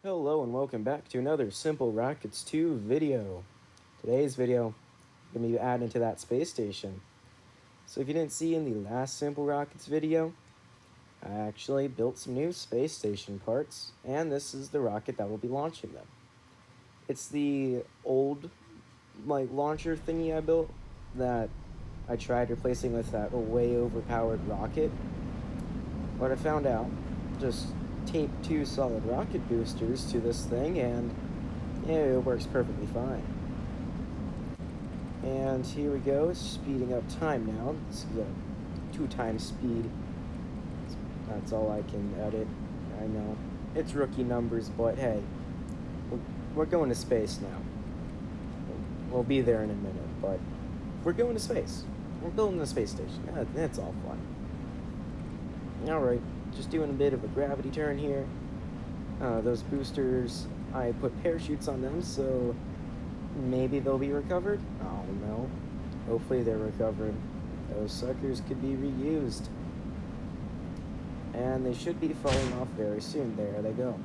Hello and welcome back to another Simple Rockets 2 video. Today's video, I'm going to be adding to that space station. So if you didn't see in the last Simple Rockets video, I actually built some new space station parts, and this is the rocket that will be launching them. It's the old launcher thingy I built that I tried replacing with that way overpowered rocket. What I found out, just tape 2 solid rocket boosters to this thing and yeah, it works perfectly fine. And here we go, speeding up time now. This is a 2 times speed. That's all I can edit. I know it's rookie numbers, but hey, we're going to space now. We'll be there in a minute, but we're going to space. We're building a space station. That's all fun. Alright, just doing a bit of a gravity turn here. Those boosters, I put parachutes on them, so maybe they'll be recovered? Oh no. Hopefully they're recovered. Those suckers could be reused. And they should be falling off very soon. There they go.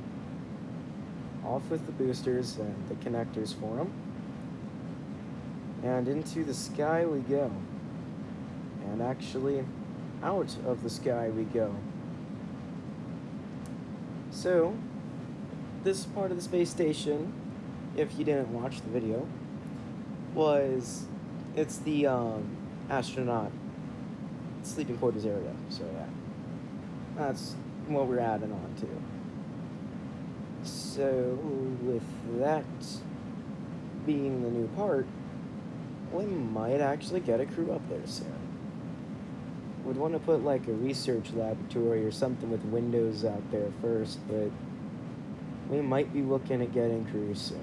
Off with the boosters and the connectors for them. And into the sky we go. And actually, out of the sky we go. So, this part of the space station, if you didn't watch the video, it's the astronaut sleeping quarters area. So yeah, that's what we're adding on to. So with that being the new part, we might actually get a crew up there soon. Would want to put like a research laboratory or something with windows out there first, but we might be looking at getting crews soon.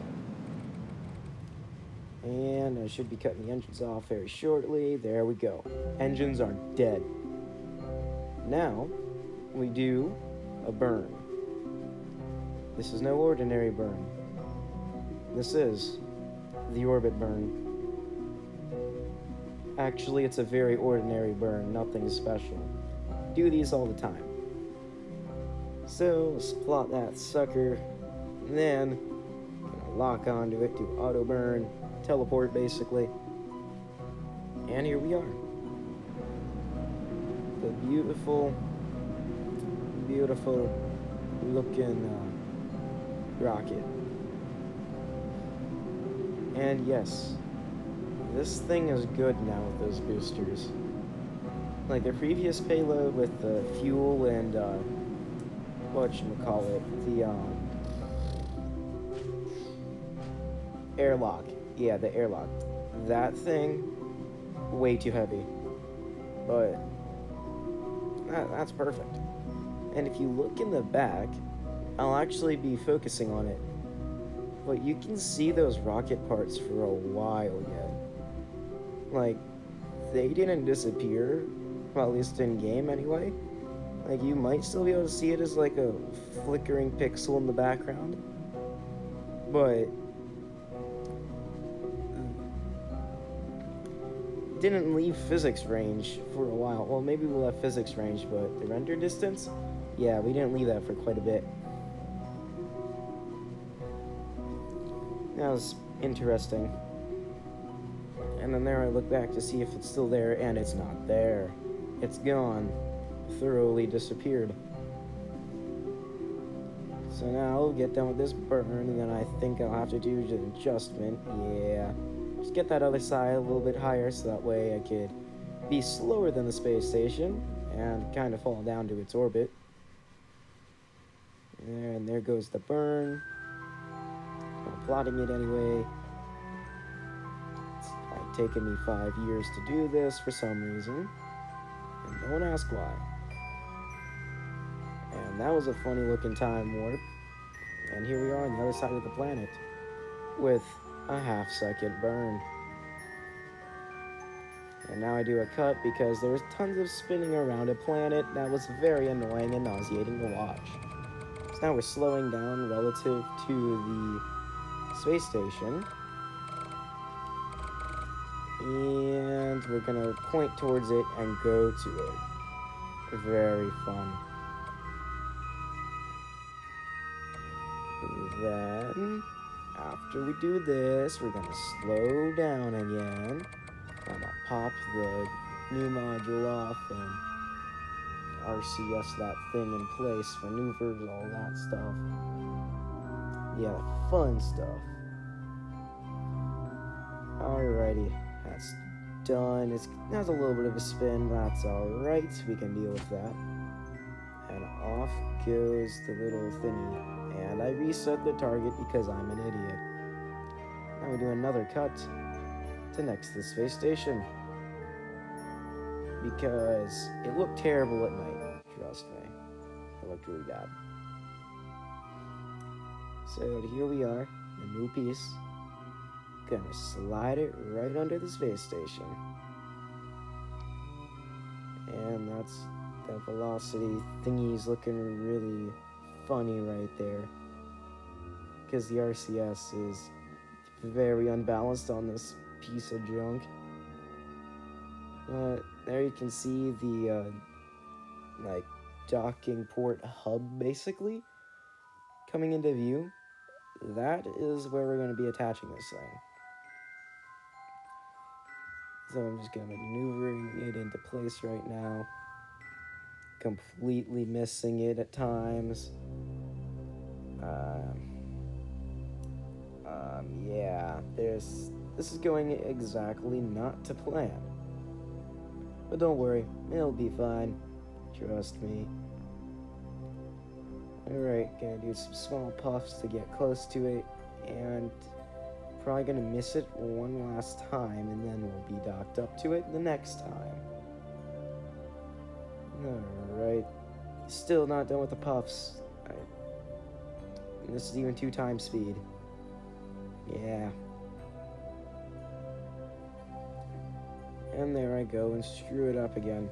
And I should be cutting the engines off very shortly. There we go. Engines are dead. Now, we do a burn. This is no ordinary burn. This is the orbit burn. Actually, it's a very ordinary burn, nothing special. Do these all the time. So, let's plot that sucker, and then lock onto it, do auto burn, teleport basically. And here we are. The beautiful, beautiful looking rocket. And yes, this thing is good now with those boosters. Like the previous payload with the fuel and whatchamacallit, the airlock. Yeah, the airlock. That thing, way too heavy. But that's perfect. And if you look in the back, I'll actually be focusing on it. But you can see those rocket parts for a while yet. Like, they didn't disappear, well, at least in game anyway. Like, you might still be able to see it as like a flickering pixel in the background, but didn't leave physics range for a while. Well, maybe we'll have physics range, but the render distance, yeah, we didn't leave that for quite a bit. That was interesting. And then there I look back to see if it's still there, and it's not there. It's gone. Thoroughly disappeared. So now I'll get done with this burn, and then I think I'll have to do an adjustment. Yeah. Just get that other side a little bit higher, so that way I could be slower than the space station, and kind of fall down to its orbit. And there goes the burn. I'm plotting it anyway. It's taken me 5 years to do this for some reason, and don't ask why. And that was a funny looking time warp. And here we are on the other side of the planet with a half-second burn. And now I do a cut because there's tons of spinning around a planet that was very annoying and nauseating to watch. So now we're slowing down relative to the space station. And we're gonna point towards it and go to it. Very fun. Then, after we do this, we're gonna slow down again. I'm gonna pop the new module off and RCS that thing in place, maneuvers, all that stuff. Yeah, fun stuff. Alrighty, that's done. It has a little bit of a spin, that's alright. We can deal with that. And off goes the little thingy. And I reset the target because I'm an idiot. Now we do another cut to next to the space station. Because it looked terrible at night, trust me. It looked really bad. So here we are, the new piece. Gonna slide it right under the space station. And that's the velocity thingy's looking really funny right there. Because the RCS is very unbalanced on this piece of junk. There you can see the like docking port hub basically coming into view. That is where we're going to be attaching this thing. So I'm just going to be maneuvering it into place right now. Completely missing it at times. Yeah, this is going exactly not to plan. But don't worry, it'll be fine. Trust me. Alright, gonna do some small puffs to get close to it, and probably gonna miss it one last time, and then we'll be docked up to it the next time. Alright, still not done with the puffs. This is even 2 times speed. Yeah. And there I go and screw it up again.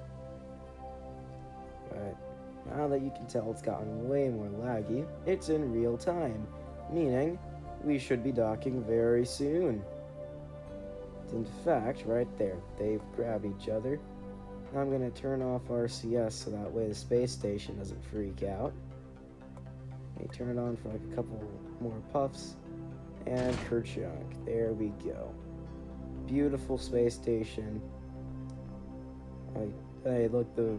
But now that you can tell it's gotten way more laggy, it's in real time, meaning we should be docking very soon. In fact, right there, they've grabbed each other. Now I'm going to turn off RCS so that way the space station doesn't freak out. Let me turn it on for like a couple more puffs, and kerchunk, there we go. Beautiful space station. Hey, look, the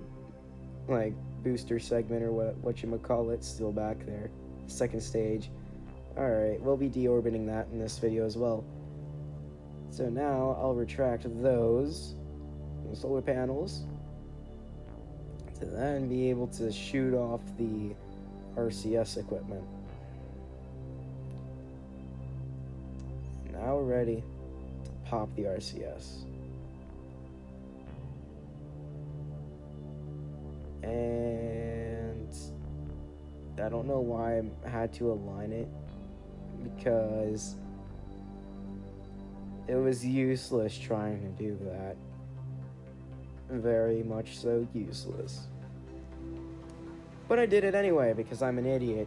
like booster segment or what you call it still back there. Second stage. Alright, we'll be deorbiting that in this video as well. So now I'll retract those solar panels to then be able to shoot off the RCS equipment. Now we're ready to pop the RCS. And I don't know why I had to align it, because it was useless trying to do that. Very much so useless. But I did it anyway because I'm an idiot.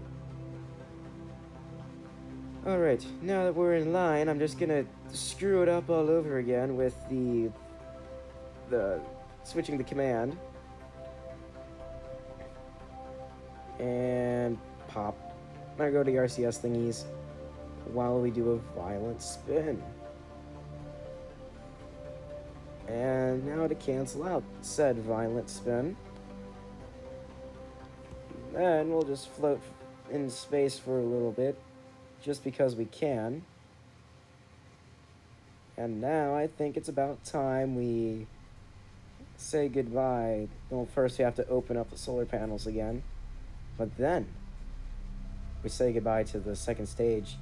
Alright, now that we're in line, I'm just gonna screw it up all over again with the switching the command. And pop. I go to the RCS thingies while we do a violent spin. And now to cancel out said violent spin, then we'll just float in space for a little bit, just because we can. And now I think it's about time we say goodbye. Well, first we have to open up the solar panels again, but then we say goodbye to the second stage.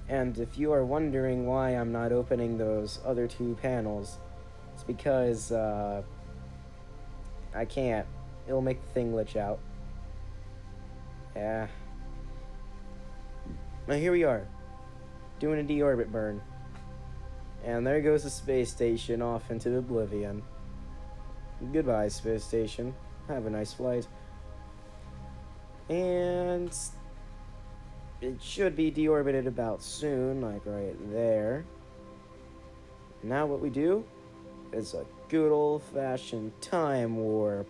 And if you are wondering why I'm not opening those other 2 panels, it's because I can't. It'll make the thing glitch out. Yeah. Now here we are, doing a deorbit burn. And there goes the space station off into oblivion. Goodbye, space station. Have a nice flight. And it should be deorbited about soon, like right there. Now what we do is a good old-fashioned time warp.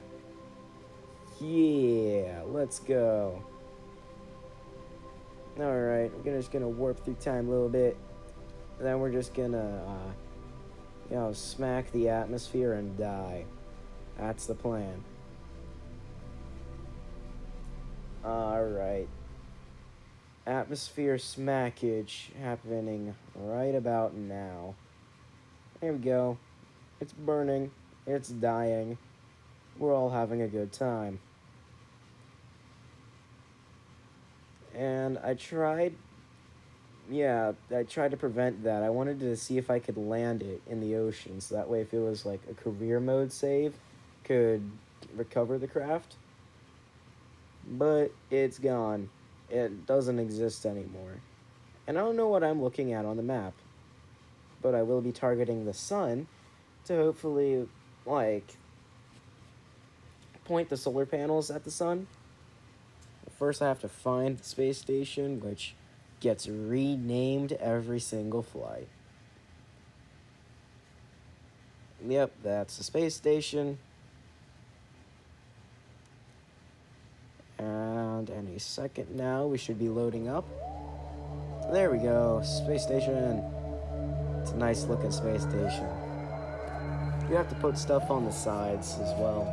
Yeah, let's go. Alright, we're just gonna warp through time a little bit. And then we're just gonna, smack the atmosphere and die. That's the plan. Alright. Atmosphere smackage happening right about now. There we go. It's burning. It's dying. We're all having a good time. And I tried to prevent that. I wanted to see if I could land it in the ocean, so that way if it was like a career mode save, could recover the craft. But it's gone. It doesn't exist anymore. And I don't know what I'm looking at on the map. But I will be targeting the sun to hopefully, point the solar panels at the sun. First I have to find the space station, which gets renamed every single flight. Yep, that's the space station. And any second now, we should be loading up. There we go, space station. It's a nice looking space station. You have to put stuff on the sides as well.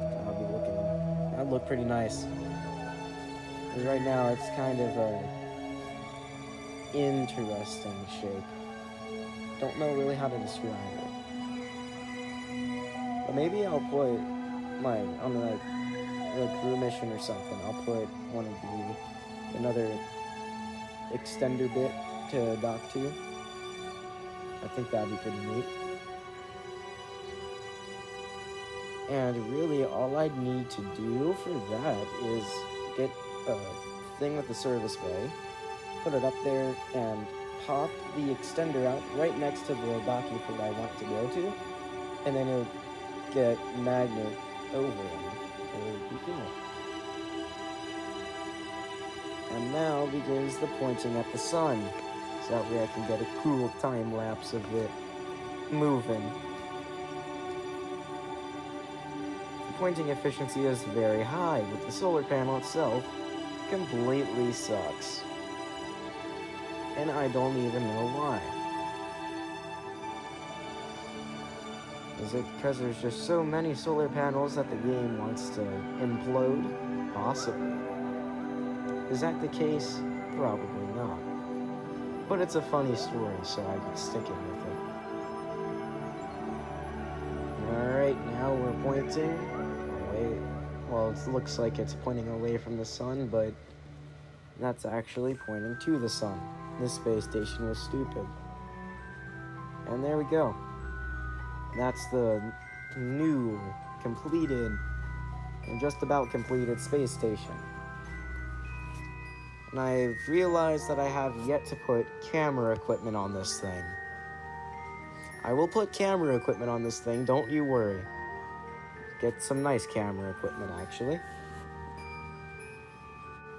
That'd look pretty nice. Because right now it's kind of a interesting shape. Don't know really how to describe it. But maybe I'll put, on a crew mission or something, I'll put another extender bit to dock to. I think that'd be pretty neat. And really, all I'd need to do for that is get a thing with the service bay, put it up there, and pop the extender out right next to the docking port I want to go to, and then it'll get magnet over it. It'll be cool. And now begins the pointing at the sun, so that way I can get a cool time lapse of it moving. Pointing efficiency is very high, but the solar panel itself completely sucks. And I don't even know why. Is it because there's just so many solar panels that the game wants to implode? Possibly. Is that the case? Probably not. But it's a funny story, so I keep sticking with it. Alright, now we're pointing. Well, it looks like it's pointing away from the sun, but that's actually pointing to the sun. This space station was stupid. And there we go. That's the new, completed, and just about completed space station. And I've realized that I have yet to put camera equipment on this thing. I will put camera equipment on this thing, don't you worry. Get some nice camera equipment, actually.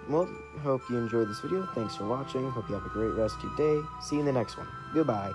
Well, hope you enjoyed this video. Thanks for watching. Hope you have a great rest of your day. See you in the next one. Goodbye.